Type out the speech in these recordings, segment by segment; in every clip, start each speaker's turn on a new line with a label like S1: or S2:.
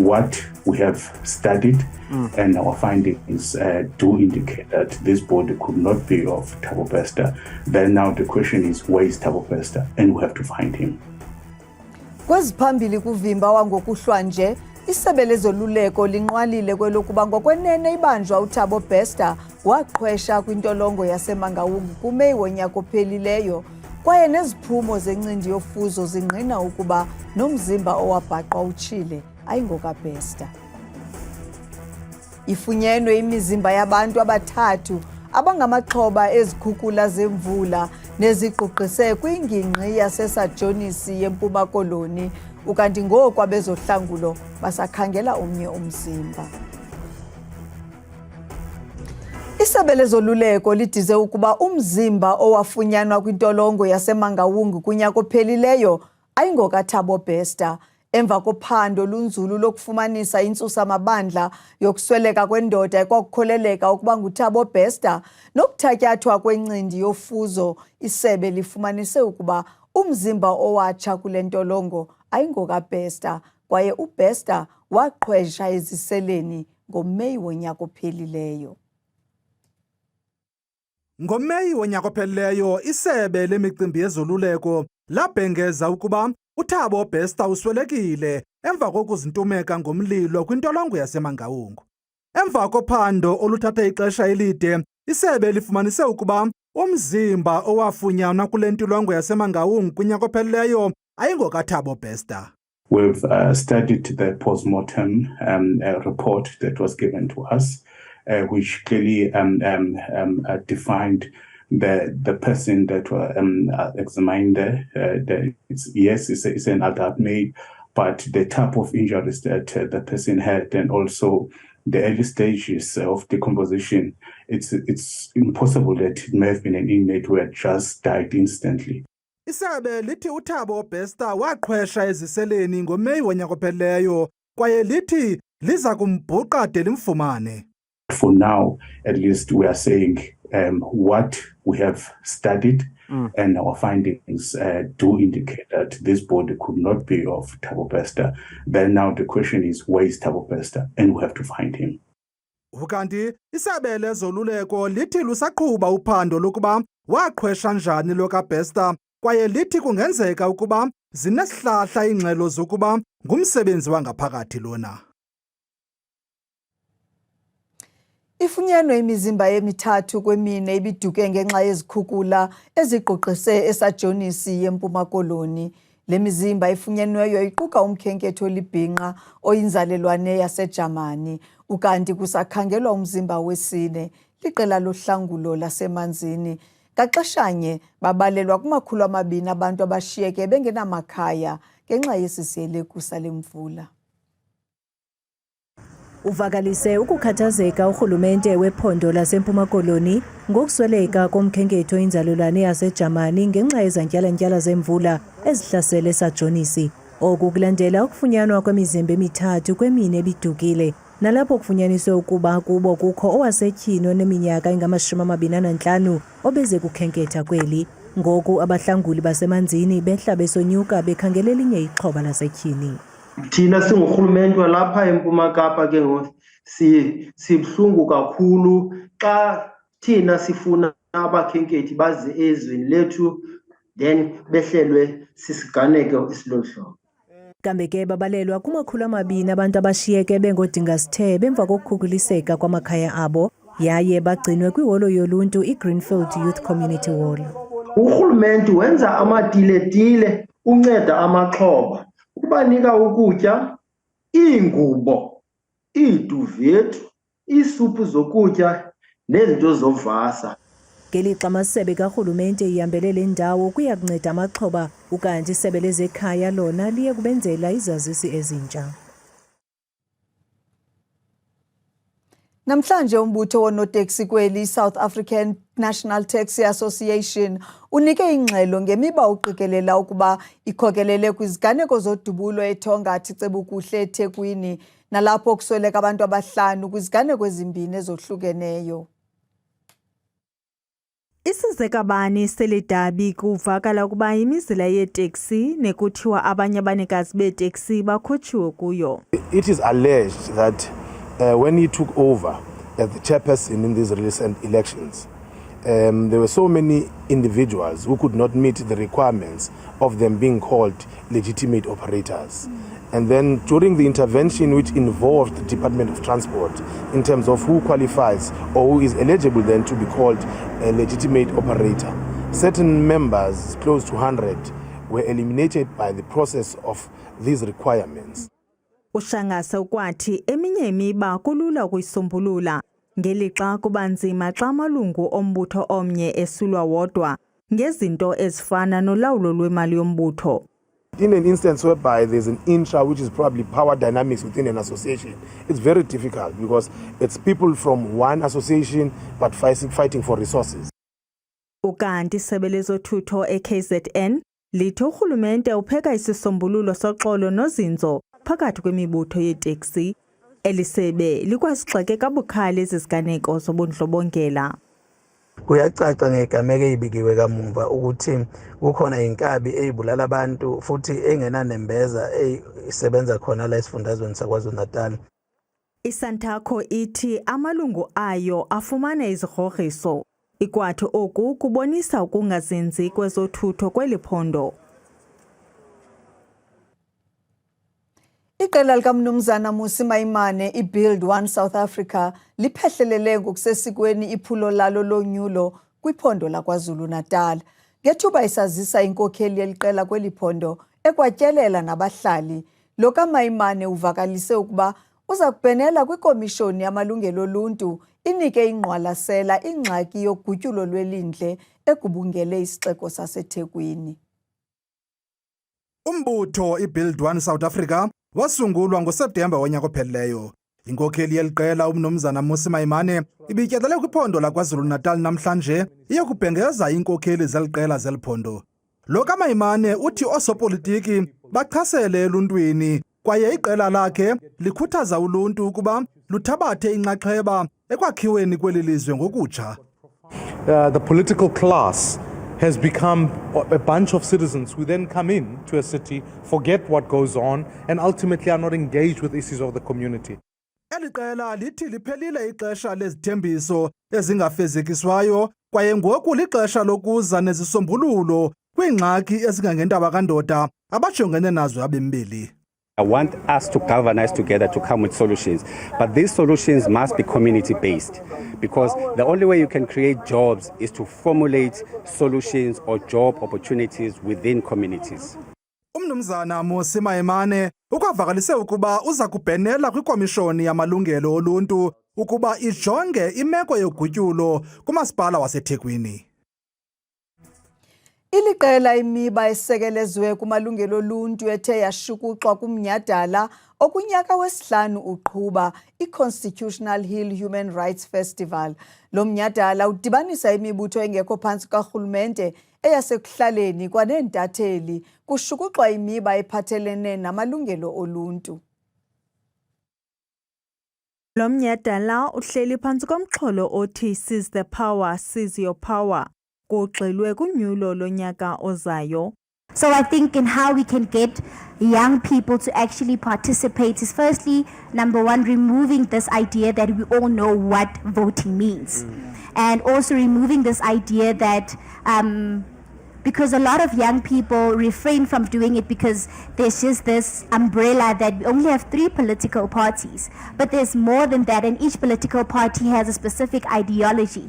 S1: what we have studied and our findings do indicate that this body could not be of Thabo Bester. Then now the question is, where is Thabo Bester? And we have to find him.
S2: Kweziphambili kuvimba wangokuhlwa nje isebe lezoluleko linqwalile kwelokuba ngokwenene ibanjwa uThabo Bester waqhwesha kwintolongo yaseMangaung kuMeyi wonyaka ophelileyo kwaye neziphumo zencindi yofuzo zingqina ukuba nomzimba owabhaqwa utshile ayingokaBester. Ifunyenwe imizimba yabantu abathathu abangamaxhoba ezikhukhula zemvula neziquqise kwingingqi yaseSajonisi yeMpuma Koloni ukanti ngoku abezohlangulo basakhangela omnye umzimba. Isebe lezoluleko lidize ukuba umzimba owafunyanwa kwintolongo yaseMangaung kunyaka ophelileyo ayingokaThabo Bester emva kophando lunzulu lokufumanisa intsusa mabandla yokusweleka kwendoda ekwakukholeleka ukuba nguThabo Bester nokuthatyathwa kwencindi yofuzo. Isebe lifumanise ukuba umzimba owatsha kule ntolongo ayingokaBester kwaye uBester waqhwesha eziseleni ngoMeyi wonyaka ophelileyo.
S3: NgoMeyi wonyaka ophelileyo isebe lemicimbi yezoluleko labhengeza ukuba uThabo Bester uswelekile emva kokuzintumeka ngomlilo kwintolongo yaseMangaung. Emva kophando oluthathe ixesha elide, isebe lifumanise ukuba umzimba owafunyanwa kule ntolongo yaseMangaung kunyaka ophelileyo ayingokaThabo Bester.
S1: We've studied the postmortem report that was given to us, which clearly defined the person that examined there. It's an adult male, but the type of injuries that the person had and also the early stages of decomposition, it's impossible that it may have been an inmate who had just died instantly.
S3: Isebe lithi uThabo Bester waqhwesha eziseleni ngoMeyi wonyaka ophelileyo kwaye lithi liza kumbhuqa de limfumane.
S1: For now, at least we are saying what we have studied and our findings do indicate that this body could not be of Thabo Bester. Then now the question is, where is Thabo Bester? And we have to find him.
S3: Ukanti isebe lezoluleko lithi lusaqhuba uphando lokuba waqhwesha njani lokaBester kwaye lithi kungenzeka ukuba zinesihlahla ingxelo zokuba ngumsebenzi wangaphakathi lona.
S2: Ifunyenwe imizimba emithathu kwemine ibiduke ngenxa yezikhukhula eziquqise eSajonisi yeMpuma Koloni. Lemizimba ifunyenweyo iquka umkhenketho olibhinqa oyinzalelwane yaseJamani ukanti kusakhangelwa umzimba wesine liqela lohlangulo lasemanzini. Kaxeshanye babalelwa ku200 abantu abashiyeke bengenamakhaya ngenxa yesisiyeleko salemvula.
S4: Uvakalise ukukhathazeka urhulumente wephondo laseMpuma Koloni ngokusweleka komkhenketho inzalelwane yaseJamani ngenxa yezantyalantyala zemvula ezihlasele eSajonisi. Oku kulandela ukufunyanwa kwemizimba emithathu kwemine ebidukile nalapho kufunyaniswe ukuba kubo kukho owasetyhini oneminyaka engama-25 obeze kukhenketha kweli. Ngoku abahlanguli basemanzini behla besonyuka bekhangela elinye ixhoba lasetyhini.
S5: Thina singurhulumente walapha eMpuma Kapa ke ngoku sibhlungu kakhulu xa thina sifuna abakhenkethi baze ezweni lethu then behlelwe sisiganeko esilolu.
S4: Kambe ke babalelwa ku200 abantu abashiyeke bengodingasithebe emva kokukhukuliseka kwamakhaya abo yaye bagcinwe kwiholo yoluntu iGreenfield Youth Community Hall.
S5: Urhulumente wenza amatiletile unceda amaxhoba ukubanika ukutya, iingubo, iiduvethu, iisuphu zokutya nezinto zovasa.
S4: Ngelixa amasebe karhulumente ihambele le ndawo kuya kunceda amaxhoba ukanti isebe lezekhaya lona liye kubenzela izazisi ezintsha.
S2: Namhlanje umbutho woono-taxi kweli South African National Taxi Association unike ingxelo ngemiba uqikelela ukuba ikhokelele kwiziganeko zodubulo eThongathi Cebukuhle eThekwini nalapho kusweleka abantu abahlanu kwiziganeko ezimbini ezohlukeneyo.
S6: Isizekabani selidabi kuvakala ukuba imizila yeeteksi nekuthiwa abanye abanikazi beeteksi bakhutshiwe kuyo.
S7: It is alleged that when he took over as the chairperson in these recent elections, there were so many individuals who could not meet the requirements of them being called legitimate operators. And then during the intervention which involved the Department of Transport in terms of who qualifies or who is eligible then to be called a legitimate operator, certain members, close to 100, were eliminated by the process of these requirements.
S6: Ushangasa ukwathi eminye imiba kulula ukuyisombulula ngelixa kubanzima xa amalungu ombutho omnye esulwa wodwa ngezinto ezifana nolawulo lwemali yombutho.
S7: In an instance whereby there's an intra which is probably power dynamics within an association, it's very difficult because it's people from one association but fighting for resources.
S6: Ukanti isebe lezothutho eKZN lithi urhulumente upheka isisombululo soxolo nozinzo phakathi kwemibutho yeeteksi. Elisebe likwasigxeke kabukhali iziganeko zobundlobongela.
S8: Kuyacaca ngegameko ezibikiwe kamuva ukuthi kukhona inkabi ezibulala abantu futhi engenanembeza ezisebenza khona la esifundazweni saKwaZulu-Natal.
S6: Isantakho ithi amalungu ayo afumana izigrogriso. Ikwathi oku kubonisa ukungazinzi kwezothutho kweliphondo.
S2: Iqela likamnumzana Mmusi Maimane iBuild One South Africa liphehlelele ngokusesikweni iphulo lalo lonyulo kwiphondo laKwaZulu-Natal. Ngethuba isazisa inkokheli yeliqela kweliphondo ekwatyelela nabahlali, lo kaMaimane uvakalise ukuba uza kubhenela kwikomishoni yamalungelo oluntu inike ingqwalasela ingxaki yogutyulo lwelindle egubungele isixeko saseThekwini.
S3: Umbutho iBuild One South Africa wasungulwa ngoSeptemba wonyaka ophelileyo. Inkokheli yeliqela umnumzana Mmusi Maimane ibityelele kwiphondo laKwaZulu-Natal namhlanje iyokubhengeza inkokheli zeliqela zeliphondo. Lo kaMaimane uthi osopolitiki bachasele eluntwini kwaye iqela lakhe likhuthaza uluntu ukuba luthabathe inxaxheba ekwakhiweni kweli lizwe ngokutsha.
S9: The political class has become a bunch of citizens who then come in to a city, forget what goes on, and ultimately are not engaged with issues of the community.
S3: Eli qela lithi liphelile ixesha lezithembiso ezingafezekiswayo kwaye ngoku lixesha lokuza nezisombululo kwiingxaki ezingangendaba kandoda abajongene nazo abembili.
S10: I want us to galvanize together to come with solutions, but these solutions must be community-based because the only way you can create jobs is to formulate solutions or job opportunities within communities.
S3: Umnumzana Mmusi Maimane ukwavakalise ukuba uza kubhenela kwikomishoni yamalungelo oluntu ukuba ijonge imeko yogutyulo kumasipala waseThekwini.
S2: Iliqela imiba esekelezwe kumalungelo oluntu ethe yashukuxwa kumnyhadala okunyaka wesihlanu uqhuba iConstitutional Hill Human Rights Festival. Lo mnyhadala udibanisa imibutho engekho phantsi karhulumente eyasekuhlaleni kwaneentatheli kushukuxwa imiba ephathelene namalungelo oluntu.
S6: Lo mnyhadala uhleli phantsi komxholo othi Seize the Power, Seize Your Power. Kuxelwe kunyulo lonyaka ozayo.
S11: So I think in how we can get young people to actually participate is firstly, number one, removing this idea that we all know what voting means. And also removing this idea that because a lot of young people refrain from doing it because there's just this umbrella that we only have 3 political parties. But there's more than that, and each political party has a specific ideology.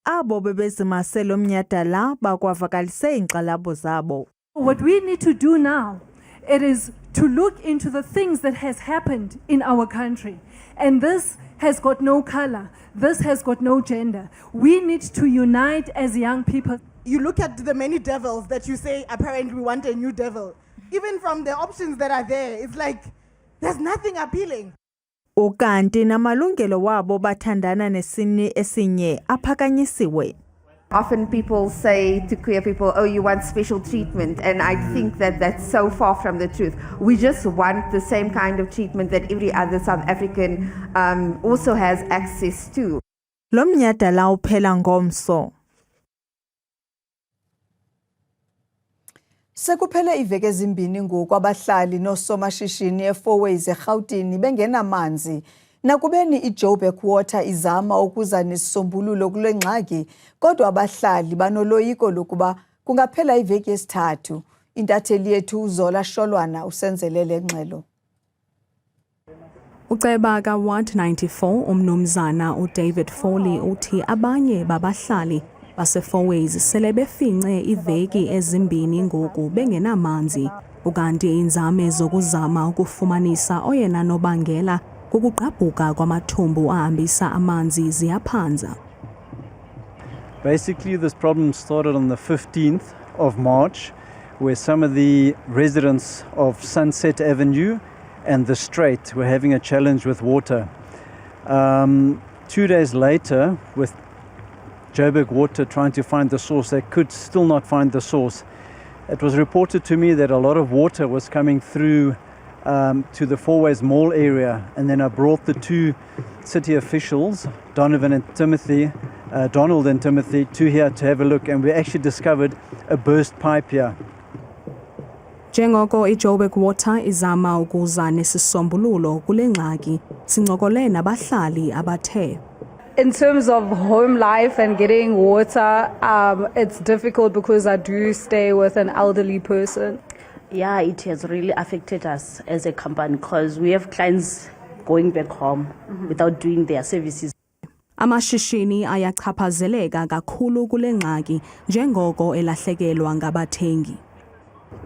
S6: Abo bebezimase lo mnyhadala bakwavakalise inkxalabo zabo.
S12: What we need to do now, it is to look into the things that has happened in our country. And this has got no color. This has got no gender. We need to unite as young people.
S13: You look at the many devils that you say, apparently we want a new devil. Even from the options that are there, it's like, there's nothing appealing.
S6: Ukanti namalungelo wabo bathandana nesini esinye aphakanyisiwe.
S14: Often people say to queer people, oh, you want special treatment. And I think that that's so far from the truth. We just want the same kind of treatment that every other South African also has access to.
S6: Lo mnyhadala uphela ngomso.
S2: Sekuphele iveke ezimbini ngoku abahlali noosomashishini eFourways eRhawutini bengenamanzi. Nakubeni iJoburg Water izama ukuza nesisombululo kule ngxaki, kodwa abahlali banoloyiko lokuba kungaphela iveki yesithathu. Intatheli yethu uZola Sholwana usenzelele ngxelo.
S15: Uceba ka-Ward 94 umnumzana uDavid Foley uthi abanye babahlali base-Fourways sele befince iveki ezimbini ngoku bengenamanzi, ukanti inzame zokuzama ukufumanisa oyena nobangela kukugqabhuka kwamathumbu ahambisa amanzi ziyaphanza.
S16: Basically, this problem started on the 15th of March, where some of the residents of Sunset Avenue and the Strait were having a challenge with water. 2 days later, with Joburg Water trying to find the source, they could still not find the source. It was reported to me that a lot of water was coming through to the Fourways Mall area, and then I brought the two city officials, Donald and Timothy, to here to have a look, and we actually discovered a burst pipe here.
S15: Njengoko iJoburg Water izama ukuza nesisombululo kule ngxaki, sincokole nabahlali abathe.
S17: In terms of home life and getting water, it's difficult because I do stay with an elderly person.
S18: Yeah, it has really affected us as a company because we have clients going back home without doing their services.
S15: Amashishini ayachaphazeleka kakhulu kule ngxaki njengoko elahlekelwa ngabathengi.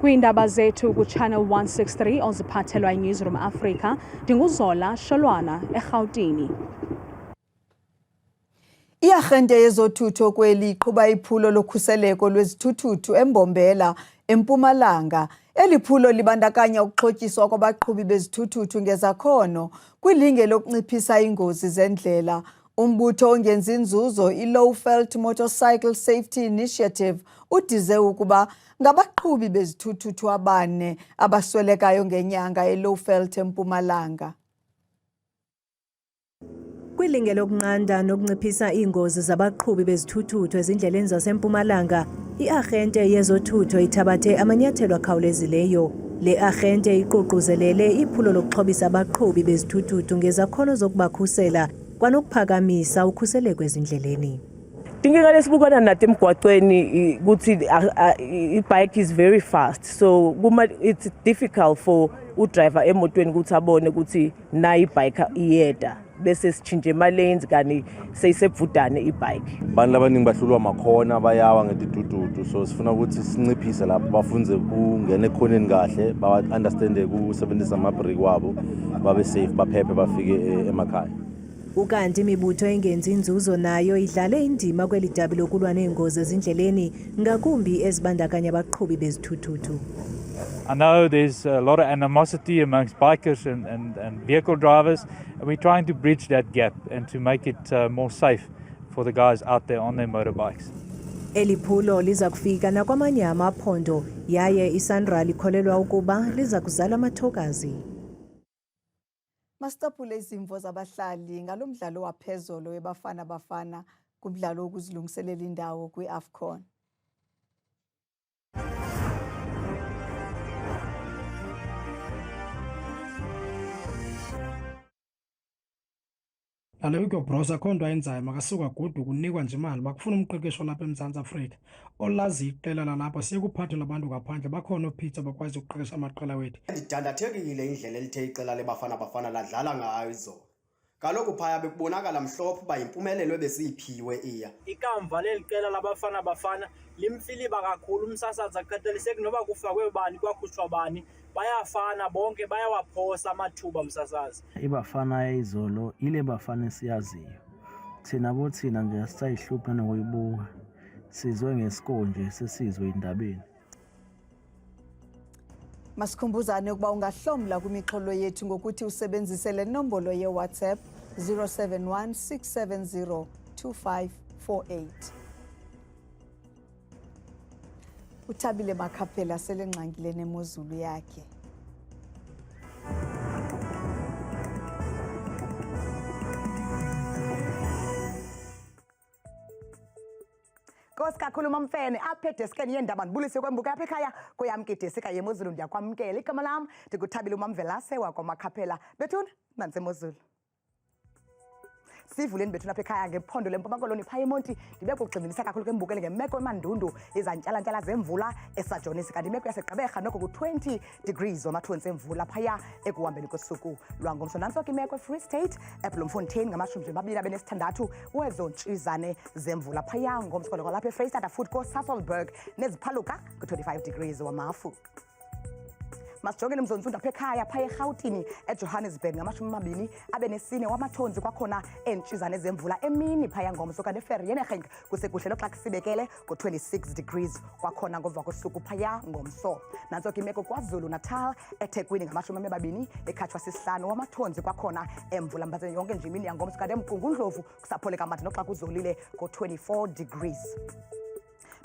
S15: Kwiindaba zethu kuChannel 163 oziphathelwa iNewsroom Africa, ndinguZola Sholwana eRhawutini.
S2: I-Arhente yezothutho kweli iqhuba iphulo lokhuseleko lwezithuthuthu eMbombela, eMpumalanga. Eli phulo libandakanya ukuxhotyiswa kwabaqhubi bezithuthuthu ngezakhono kwilinge lokunciphisa ingozi zendlela. Umbutho ongenzi inzuzo i-Low Felt Motorcycle Safety Initiative udize ukuba ngabaqhubi bezithuthuthu abane abaswelekayo ngenyanga e-Low Felt eMpumalanga.
S4: Kwilinge lokunqanda nokunciphisa iingozi zabaqhubi bezithuthuthu ezindleleni zaseMpumalanga, i-Arhente yezothutho ithabathe amanyathelo akhawulezileyo. Le arhente iququzelele iphulo lokuxhobisa abaqhubi bezithuthuthu ngezakhono zokubakhusela kwanokuphakamisa ukhuseleko ezindleleni.
S19: Inkinga lesibukana nathi emgwaqweni ukuthi i-bike is very fast, so it's difficult for udriver emotweni ukuthi abone ukuthi na i-bike iyeda bese sichinje ama-lanes kani seyisebhudane i-bike.
S7: Abantu abaningi bahlulwa makhona bayawa ngetitututu, so sifuna ukuthi sinciphise lapho bafunze ukungena ekhoneni kahle, ba-understande ukusebenzisa ama-brake wabo, babe safe, baphephe, bafike emakhaya.
S4: Ukanti imibutho engenzi inzuzo nayo idlale indima kweli dabi lokulwa neengozi ezindleleni ngakumbi ezibandakanya abaqhubi bezithuthuthu.
S20: I know there's a lot of animosity amongst bikers and vehicle drivers, and we're trying to bridge that gap and to make it more safe for the guys out there on their motorbikes.
S4: Eli phulo liza kufika nakwamanye amaphondo yaye i-Sanral ikholelwa ukuba liza kuzala amathokazi.
S2: Masitaphule izimvo zabahlali ngalo mdlalo waphezolo weBafana Bafana kumdlalo wokuzilungiselela indawo kwi-AFCON.
S21: Aloyiko bros akho nto ayenzayo makasuka godu kunikwa nje imali bakufuna umqeqesho lapha eMzantsi Afrika olazi iqela lalapha siyekuphathwa nabantu ngaphandle bakhona oPeter bakwazi ukuqeqesha amaqela wethu.
S22: Idandathekile indlela elithe iqela leBafana Bafana ladlala ngayo izolo. Kaloku phaya bekubonakala mhlophe uba impumelelo ebesiyiphiwe iya.
S23: Ikamva lelicela laBafana Bafana limfiliba kakhulu umsasazi aqetheliseki noba kufakwe bani kwakhutshwa bani bayafana bonke bayawaphosa amathuba umsasazi.
S24: iBafana yayizolo ile Bafana siyaziyo. Thina bothina nje sisayihlupha nokuyibuka. Sizwe ngeskonje sesizwe indabeni.
S2: Masikhumbuzane ukuba ungahlomla kwimixholo yethu ngokuthi usebenzise le nombolo ye-WhatsApp 071 670 2548. Uthabile Makhaphela selengxangile nemozulu yakhe.
S25: Nkosikazi
S1: kakhulu mamfene apha edeskeni yendaba ndibulise kwembuka apha ekhaya koyamkidesika yemozulu ndiyakwamkela igama lam ndikuthabile umamvelase wakwamakhaphela bethuna nansemozulu sivuleni bethu lapha ekhaya ngephondo lempuma koloni phaya emonti ndibe kugxininisa kakhulu kwembukele ngemeko emandundu izantyalantyala zemvula eSajonisi kanti imeko yasegqeberha noko ku-20 degrees wamathonsi emvula phaya ekuhambeni kosuku lwangomso nantso ke imeko eFree State eBloemfontein ngama-26 wezontshizane zemvula phaya ngomso kodwa lapha eFreystata futhi koSasolburg neziphaluka ku-25 degrees wamafu masijongeni mzonzunda apha ekhaya phaya eRhawutini eJohannesburg ngama-24 wamathonsi kwakhona entshizane zemvula emini phaya ngomso kanti eVereeniging kusekuhle noxa kusibekele ku-26 degrees kwakhona ngomva kosuku phaya ngomso nantso ke imeko KwaZulu-Natal eThekwini ngama-20 ekhatshwa sisihlanu wamathonsi kwakhona emvula mbaze yonke nje imini yangomso kanti eMgungundlovu kusapholeka amanzi noxa kuzolile ku-24 degrees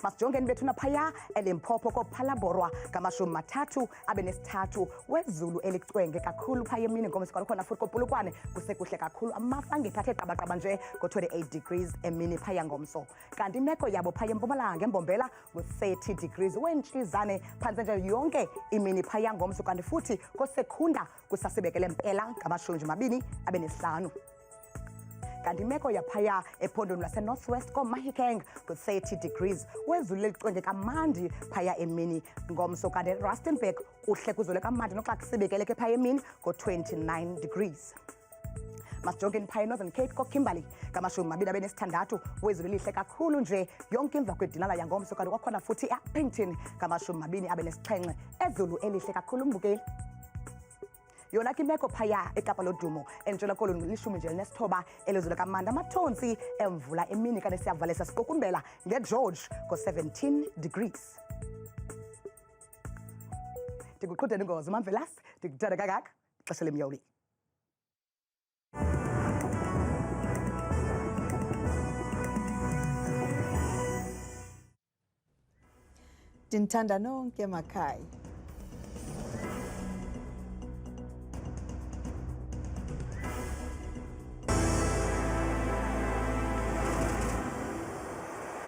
S1: masijongeni bethuna phaya eLimpopo kophalaborwa ngama-33 wezulu elicwenge kakhulu phaya emini ngomso kwakhona futhi kopulukwane kusekuhle kakhulu amafa ngephathe qabaqaba nje ku-28 degrees emini phaya ngomso kanti imeko yabo phaya empumalanga embombela ku-30 degrees wentshizane phantse nje yonke imini phaya ngomso kanti futhi kosekhunda kusasibekele mpela ngama-25 kanti imeko yaphaya ephondweni lase-northwest koMahikeng ku-30 degrees wezulu elicwenge kamandi phaya emini ngomso kanti eRustenburg kuhle kuzole kamandi noxa kusibekeleke phaya emini ku-29 degrees masijongeni phaya eNorthern Cape koKimberley ngama-26 wezulu elihle kakhulu nje yonke emva kwedinala yangomso kanti kwakhona futhi eAppington ngama-27 ezulu elihle kakhulu mbukeli yona ke imeko phaya eKapa lodumo entshona koloni 19 elizulu kamandi amathonsi emvula emini kanti siyavalisa siqukumbela ngeGeorge ko-17 degrees ndikuqhudeni ngozi umamvelasi ndikuthanda kangaka ixesha lemyoli
S2: ndinithanda nonke makhaya